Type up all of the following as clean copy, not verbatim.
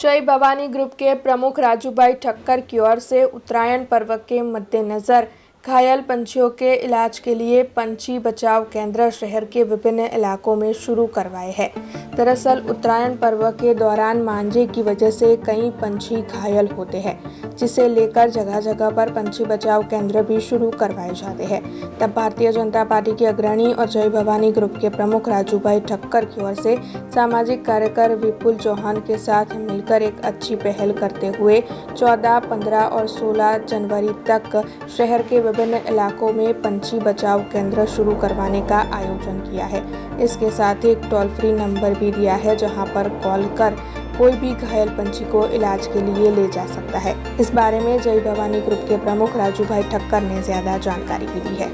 जय भवानी ग्रुप के प्रमुख राजूभाई ठक्कर की ओर से उत्तरायण पर्व के मद्देनजर घायल पंछियों के इलाज के लिए पंछी बचाव केंद्र शहर के विभिन्न इलाकों में शुरू करवाए हैं। दरअसल उत्तरायण पर्व के दौरान मांझे की वजह से कई पंछी घायल होते हैं, जिसे लेकर जगह जगह पर पंछी बचाव केंद्र भी शुरू करवाए जाते हैं। तब भारतीय जनता पार्टी के अग्रणी और जय भवानी ग्रुप के प्रमुख राजूभाई ठक्कर की ओर से सामाजिक कार्यकर विपुल चौहान के साथ मिलकर एक अच्छी पहल करते हुए 14, 15 और 16 जनवरी तक शहर के विभिन्न इलाकों में पंछी बचाव केंद्र शुरू करवाने का आयोजन किया है। इसके साथ ही एक टोल फ्री नंबर भी दिया है, जहां पर कॉल कर कोई भी घायल पंछी को इलाज के लिए ले जा सकता है। इस बारे में जय भवानी ग्रुप के प्रमुख राजूभाई ठक्कर ने ज्यादा जानकारी भी दी है।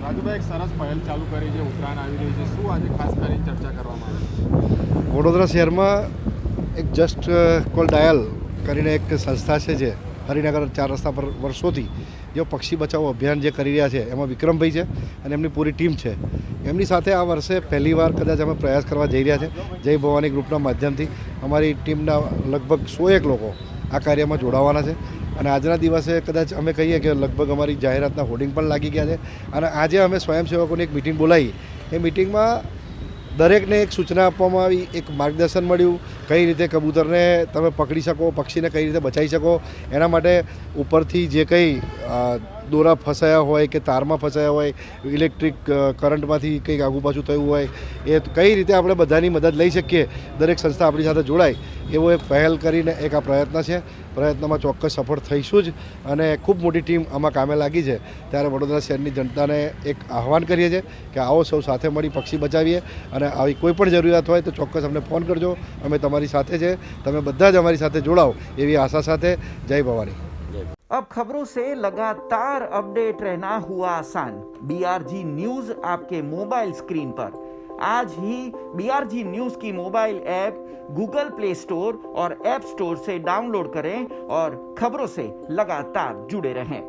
राजूभाई, एक सरस पहल चालू करी है, उत्तरायण આવી રહી છે, શું આજે ખાસ કરીને ચર્ચા કરવામાં આવી? વડોદરા શહેરમાં એક જસ્ટ કોલ ડાયલ કરીને એક સંસ્થા છે જે હરિનગર 4 રસ્તા પર વર્ષોથી જે પક્ષી બચાવો અભિયાન જે કરી રહ્યા છે એમાં વિક્રમભાઈ છે અને એમની પૂરી ટીમ છે। એમની સાથે આ વર્ષે પહેલીવાર કદાચ અમે પ્રયાસ કરવા જઈ રહ્યા છે। જય ભવાની ગ્રુપના માધ્યમથી અમારી ટીમના લગભગ 101 લોકો આ કાર્યમાં જોડાવાના છે અને આજના દિવસે કદાચ અમે કહીએ કે લગભગ અમારી જાહેરાતના હોર્ડિંગ પણ લાગી ગયા છે અને આજે અમે સ્વયંસેવકોની એક મિટિંગ બોલાવી। એ મિટિંગમાં દરેકને એક સૂચના આપવામાં આવી, એક માર્ગદર્શન મળ્યું, કઈ રીતે કબૂતરને તમે પકડી શકો, પક્ષીને કઈ રીતે બચાવી શકો, એના માટે ઉપરથી જે કંઈ દોરા ફસાયા હોય કે તારમાં ફસાયા હોય, ઇલેક્ટ્રિક કરંટમાંથી કંઈક આગુ પાછું થયું હોય, એ કઈ રીતે આપણે બધાની મદદ લઈ શકીએ, દરેક સંસ્થા આપણી સાથે જોડાય એવો એક પહેલ કરીને એક આ પ્રયત્ન છે। પ્રયત્નમાં ચોક્કસ સફળ થઈશું જ અને ખૂબ મોટી ટીમ આમાં કામે લાગી છે। ત્યારે વડોદરા શહેરની જનતાને એક આહવાન કરીએ છીએ કે આવો સૌ સાથે મળી પક્ષી બચાવીએ અને આવી કોઈ પણ જરૂરિયાત હોય તો ચોક્કસ અમને ફોન કરજો, અમે તમારી સાથે છે, તમે બધા જ અમારી સાથે જોડાઓ એવી આશા સાથે જય ભવાની। अब खबरों से लगातार अपडेट रहना हुआ आसान। BRG न्यूज आपके मोबाइल स्क्रीन पर। आज ही BRG न्यूज की mobile app Google play store और ऐप स्टोर से डाउनलोड करें और खबरों से लगातार जुड़े रहें।